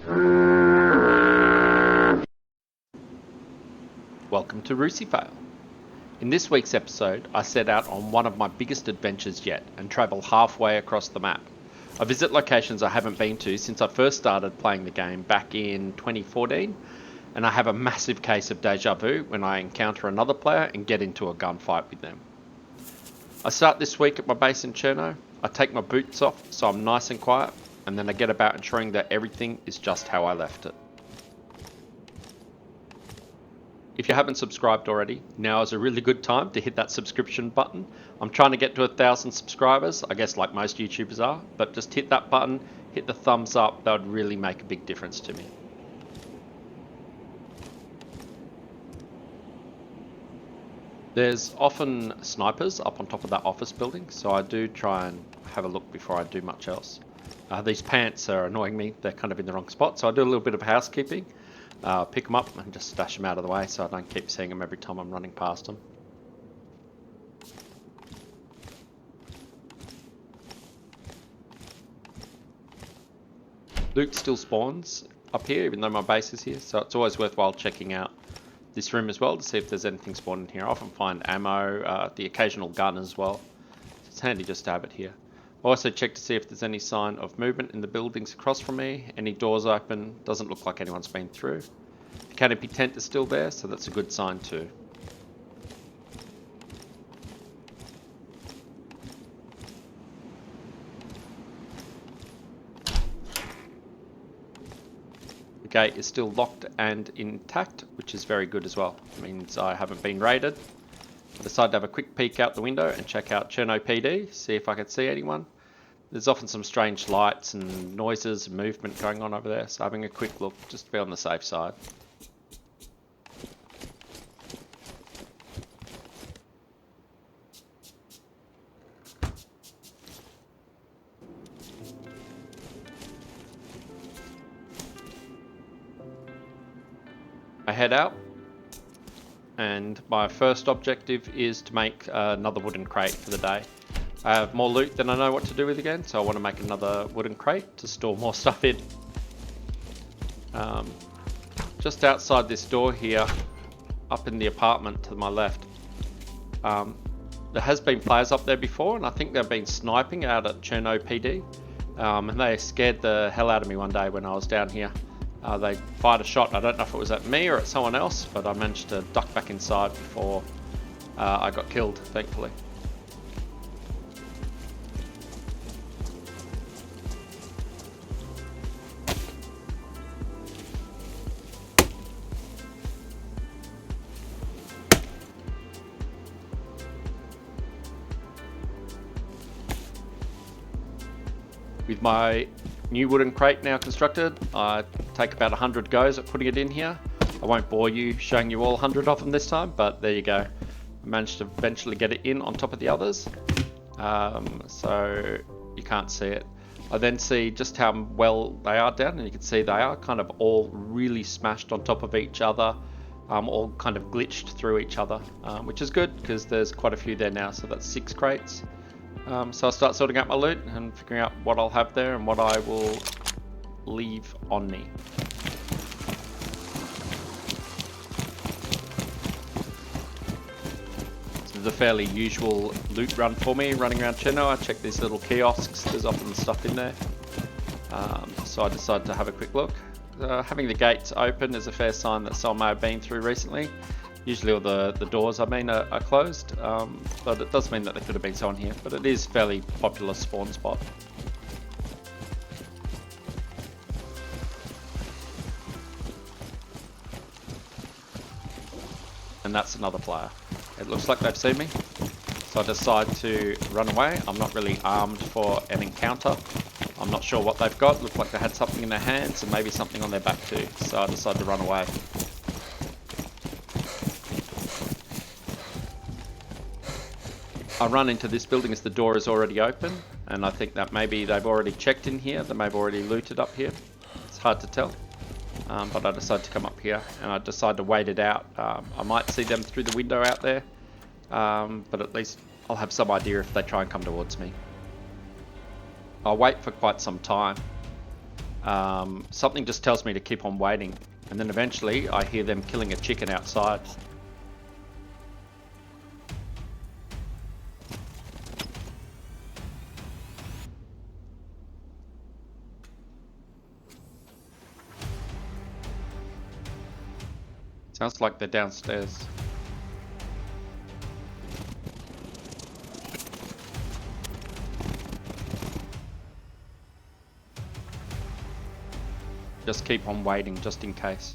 Welcome to Rucifail. In this week's episode, I set out on one of my biggest adventures yet and travel halfway across the map. I visit locations I haven't been to since I first started playing the game back in 2014, and I have a massive case of deja vu when I encounter another player and get into a gunfight with them. I start this week at my base in Cherno. I take my boots off so I'm nice and quiet, and then I get about ensuring that everything is just how I left it. If you haven't subscribed already, now is a really good time to hit that subscription button. I'm trying to get to 1,000 subscribers, I guess like most YouTubers are, but just hit that button, hit the thumbs up, that would really make a big difference to me. There's often snipers up on top of that office building, so I do try and have a look before I do much else. These pants are annoying me, they're kind of in the wrong spot, so I do a little bit of housekeeping. Pick them up and just stash them out of the way so I don't keep seeing them every time I'm running past them. Loot still spawns up here even though my base is here, so it's always worthwhile checking out this room as well to see if there's anything spawned in here. I often find ammo, the occasional gun as well, so it's handy just to have it here. I also check to see if there's any sign of movement in the buildings across from me. Any doors open, doesn't look like anyone's been through. The canopy tent is still there, so that's a good sign too. The gate is still locked and intact, which is very good as well. It means I haven't been raided. I decided to have a quick peek out the window and check out Cherno PD, see if I could see anyone. There's often some strange lights and noises and movement going on over there, so having a quick look just to be on the safe side. I head out, and my first objective is to make another wooden crate for the day. I have more loot than I know what to do with again, so I want to make another wooden crate to store more stuff in. Just outside this door here, up in the apartment to my left, there has been players up there before, and I think they've been sniping out at Cherno PD, and they scared the hell out of me one day when I was down here. They fired a shot, I don't know if it was at me or at someone else, but I managed to duck back inside before I got killed, thankfully. With my new wooden crate now constructed, I take about 100 goes at putting it in here. I won't bore you showing you all 100 of them this time, but there you go. I managed to eventually get it in on top of the others, so you can't see it. I then see just how well they are down, and you can see they are kind of all really smashed on top of each other, all kind of glitched through each other, which is good because there's quite a few there now, so that's 6 crates. So I'll start sorting out my loot and figuring out what I'll have there and what I will leave on me. This is a fairly usual loot run for me, running around Cherno. I check these little kiosks, there's often stuff in there. So I decided to have a quick look. Having the gates open is a fair sign that someone may have been through recently. Usually all the doors, I mean, are closed, but it does mean that there could have been someone here, but it is a fairly popular spawn spot. And that's another player. It looks like they've seen me, so I decide to run away. I'm not really armed for an encounter. I'm not sure what they've got. Looked like they had something in their hands and maybe something on their back too, so I decided to run away. I run into this building as the door is already open, and I think that maybe they've already checked in here, they may have already looted up here. It's hard to tell, but I decided to come up here and I decided to wait it out. I might see them through the window out there, but at least I'll have some idea if they try and come towards me. I'll wait for quite some time. Something just tells me to keep on waiting, and then eventually I hear them killing a chicken outside. Sounds like they're downstairs. Just keep on waiting, just in case.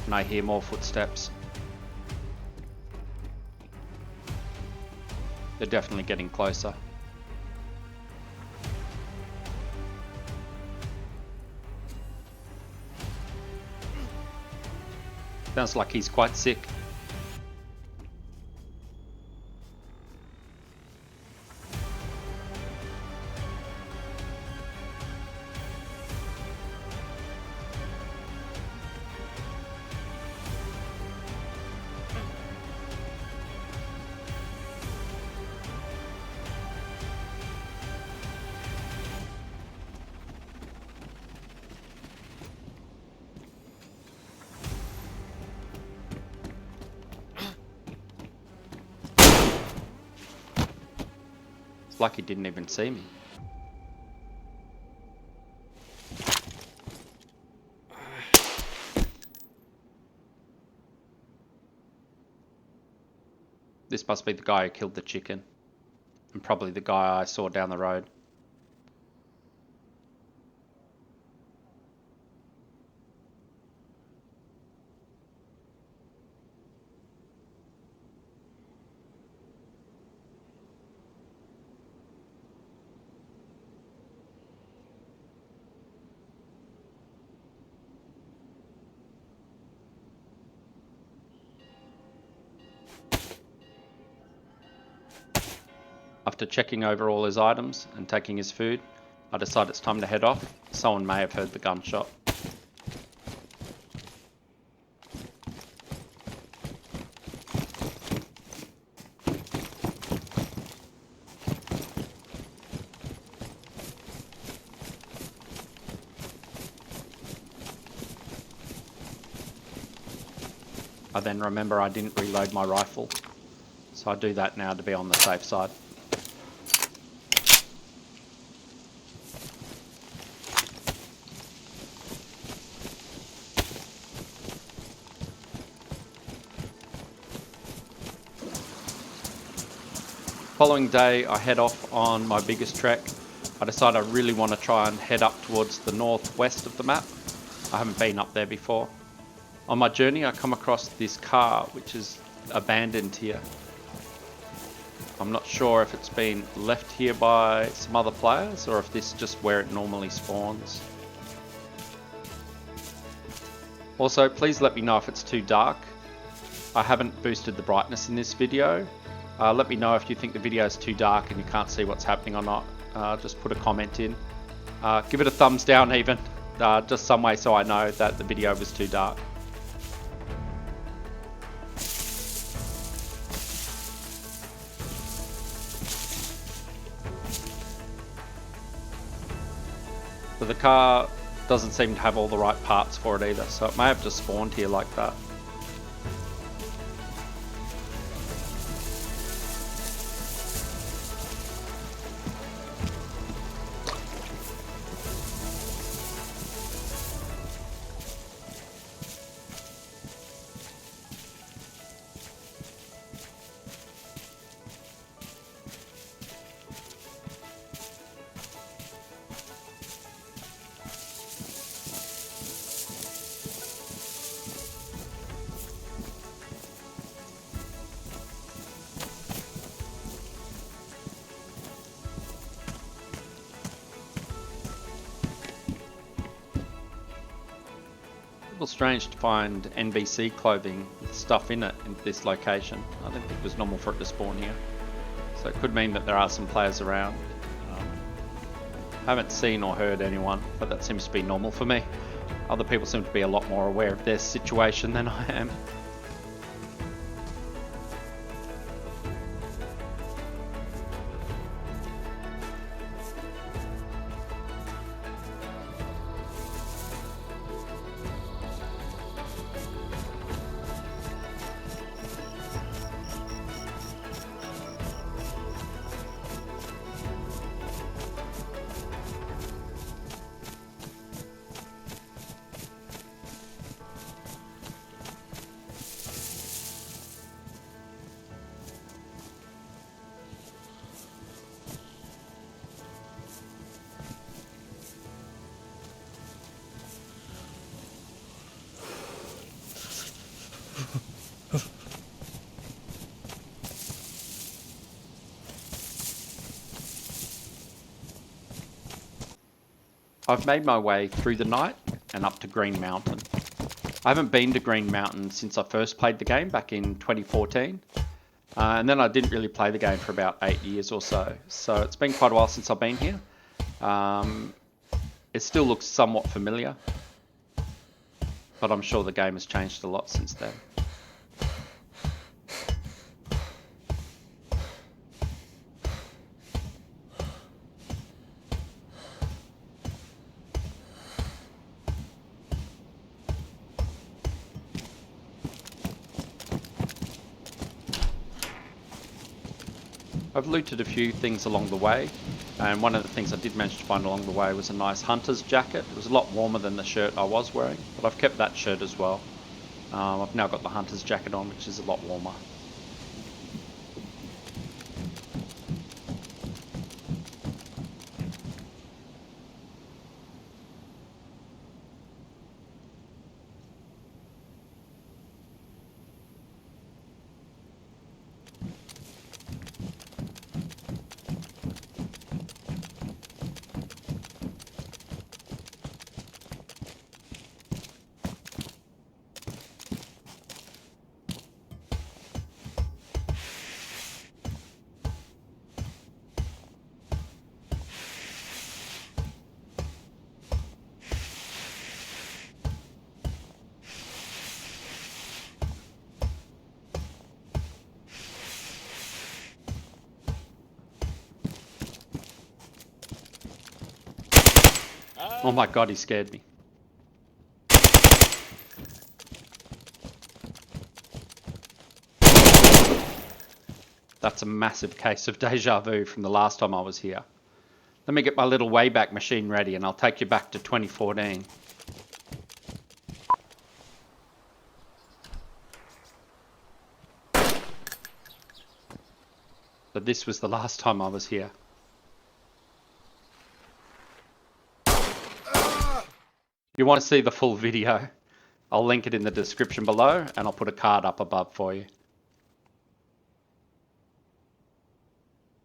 And I hear more footsteps. They're definitely getting closer. Sounds like he's quite sick. It's like he didn't even see me. This must be the guy who killed the chicken, and probably the guy I saw down the road. After checking over all his items and taking his food, I decide it's time to head off. Someone may have heard the gunshot. I then remember I didn't reload my rifle, so I do that now to be on the safe side. Following day, I head off on my biggest trek. I decide I really want to try and head up towards the northwest of the map. I haven't been up there before. On my journey, I come across this car, which is abandoned here. I'm not sure if it's been left here by some other players or if this is just where it normally spawns. Also, please let me know if it's too dark. I haven't boosted the brightness in this video. Let me know if you think the video is too dark and you can't see what's happening or not. Just put a comment in. Give it a thumbs down even, just some way so I know that the video was too dark. So the car doesn't seem to have all the right parts for it either, so it may have just spawned here like that. A little strange to find NBC clothing with stuff in it in this location. I don't think it was normal for it to spawn here. So it could mean that there are some players around. Haven't seen or heard anyone, but that seems to be normal for me. Other people seem to be a lot more aware of their situation than I am. I've made my way through the night and up to Green Mountain. I haven't been to Green Mountain since I first played the game back in 2014. And then I didn't really play the game for about 8 years or so. So it's been quite a while since I've been here. It still looks somewhat familiar, but I'm sure the game has changed a lot since then. I've looted a few things along the way, and one of the things I did manage to find along the way was a nice hunter's jacket. It was a lot warmer than the shirt I was wearing, but I've kept that shirt as well. I've now got the hunter's jacket on, which is a lot warmer. Oh my god, he scared me. That's a massive case of deja vu from the last time I was here. Let me get my little Wayback Machine ready and I'll take you back to 2014. But this was the last time I was here. If you want to see the full video, I'll link it in the description below and I'll put a card up above for you.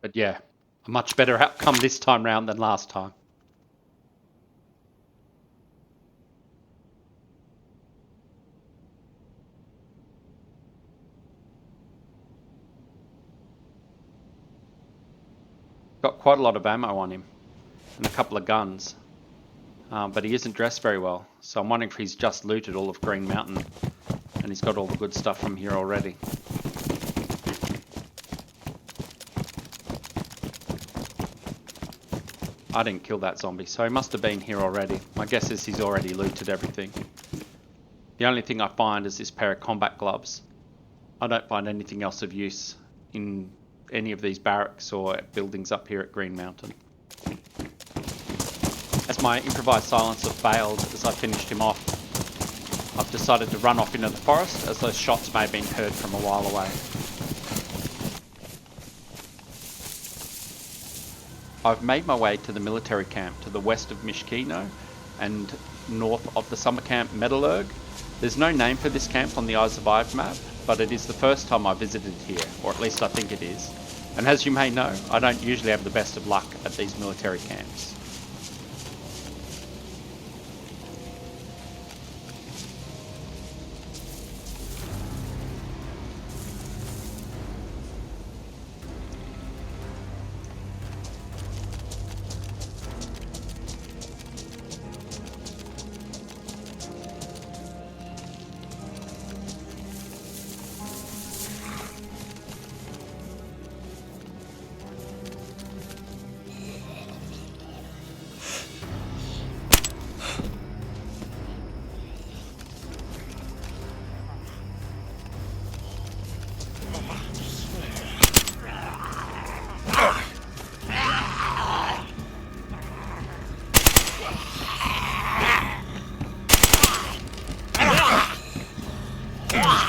But yeah, a much better outcome this time round than last time. Got quite a lot of ammo on him and a couple of guns. But he isn't dressed very well, so I'm wondering if he's just looted all of Green Mountain and he's got all the good stuff from here already. I didn't kill that zombie, so he must have been here already. My guess is he's already looted everything. The only thing I find is this pair of combat gloves. I don't find anything else of use in any of these barracks or buildings up here at Green Mountain. As my improvised silencer failed as I finished him off, I've decided to run off into the forest as those shots may have been heard from a while away. I've made my way to the military camp to the west of Mishkino and north of the summer camp Metallurg. There's no name for this camp on the I Survived map, but it is the first time I visited here, or at least I think it is. And as you may know, I don't usually have the best of luck at these military camps.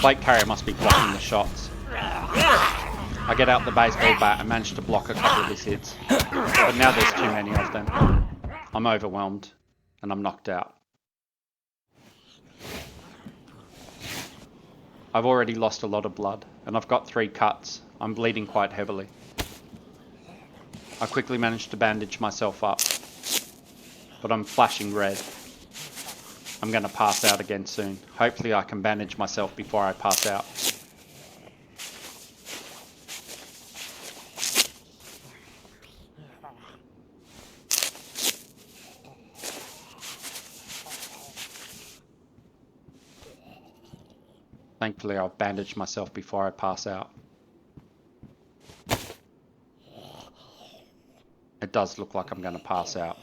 Plate carrier must be blocking the shots. I get out the baseball bat and manage to block a couple of his hits, but now there's too many of them. I'm overwhelmed and I'm knocked out. I've already lost a lot of blood and I've got 3 cuts. I'm bleeding quite heavily. I quickly managed to bandage myself up, but I'm flashing red. I'm going to pass out again soon. Hopefully I can bandage myself before I pass out. Thankfully I've bandaged myself before I pass out. It does look like I'm going to pass out.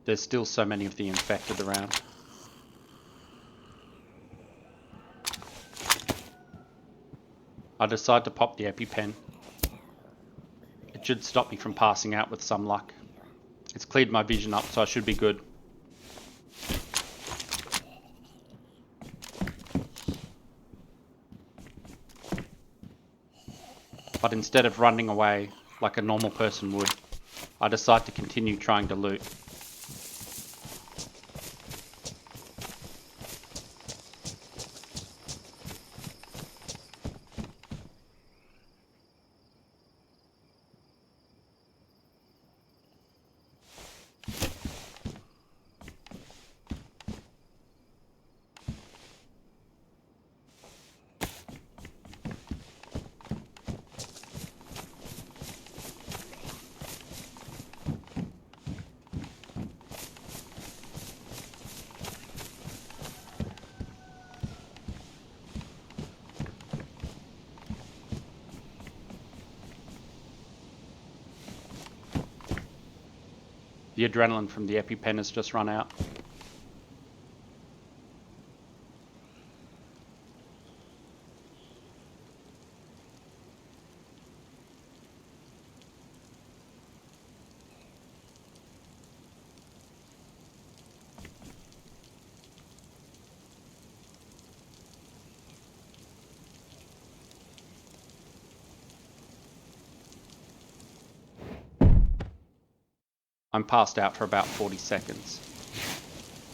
There's still so many of the infected around. I decide to pop the EpiPen. It should stop me from passing out with some luck. It's cleared my vision up, so I should be good. But instead of running away like a normal person would, I decide to continue trying to loot. The adrenaline from the EpiPen has just run out. I'm passed out for about 40 seconds.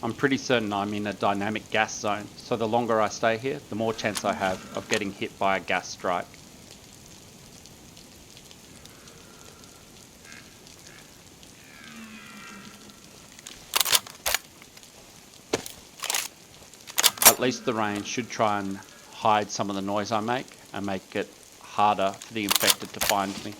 I'm pretty certain I'm in a dynamic gas zone, so the longer I stay here, the more chance I have of getting hit by a gas strike. At least the rain should try and hide some of the noise I make and make it harder for the infected to find me.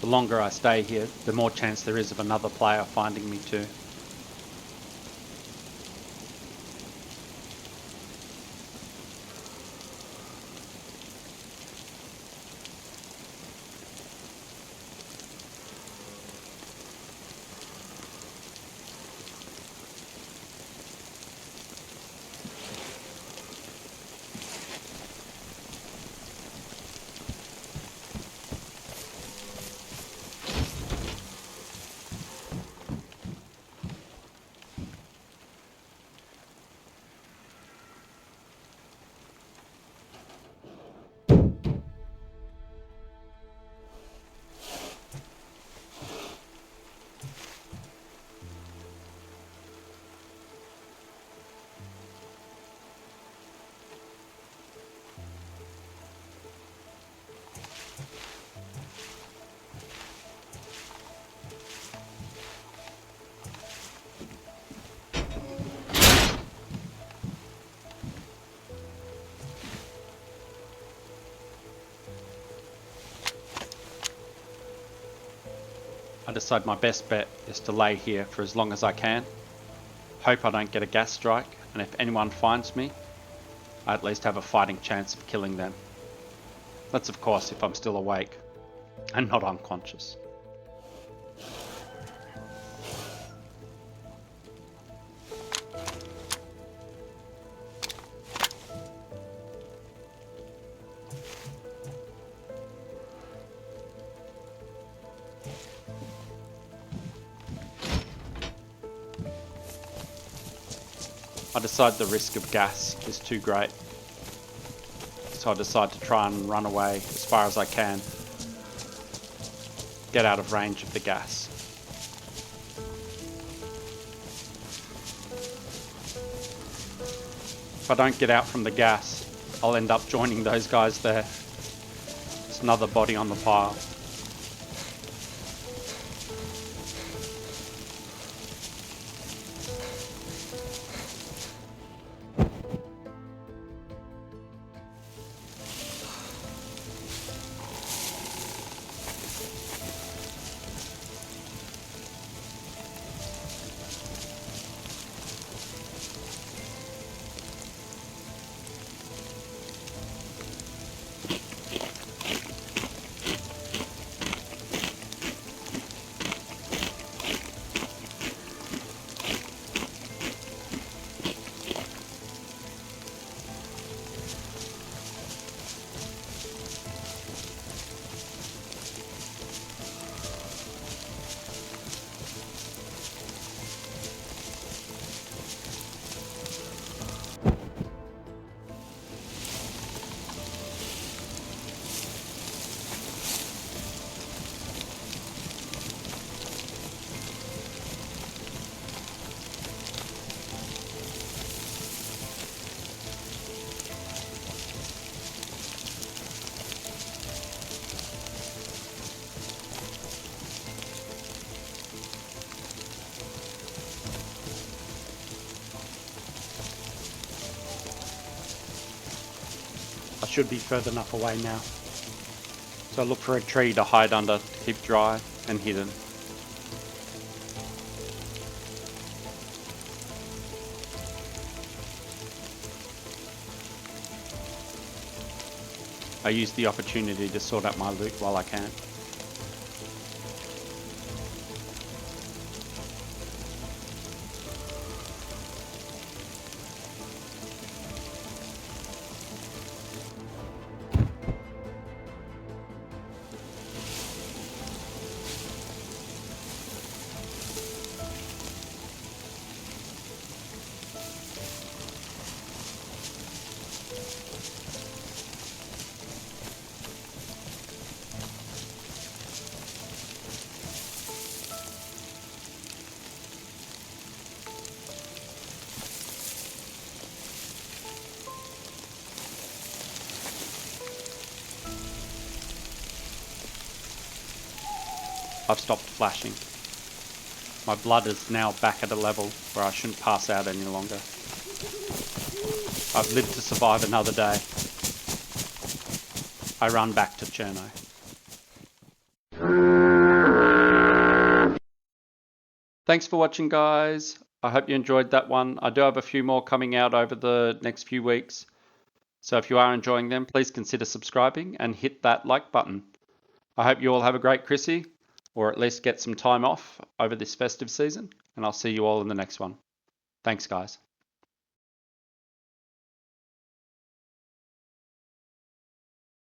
The longer I stay here, the more chance there is of another player finding me too. I decide my best bet is to lay here for as long as I can, hope I don't get a gas strike, and if anyone finds me, I at least have a fighting chance of killing them. That's of course if I'm still awake and not unconscious. I decide the risk of gas is too great. So I decide to try and run away as far as I can. Get out of range of the gas. If I don't get out from the gas, I'll end up joining those guys there. It's another body on the pile. I should be further enough away now. So I look for a tree to hide under, to keep dry and hidden. I use the opportunity to sort out my loot while I can. I've stopped flashing. My blood is now back at a level where I shouldn't pass out any longer. I've lived to survive another day. I run back to Cherno. Thanks for watching, guys. I hope you enjoyed that one. I do have a few more coming out over the next few weeks. So if you are enjoying them, please consider subscribing and hit that like button. I hope you all have a great Chrissy, or at least get some time off over this festive season, and I'll see you all in the next one. Thanks, guys.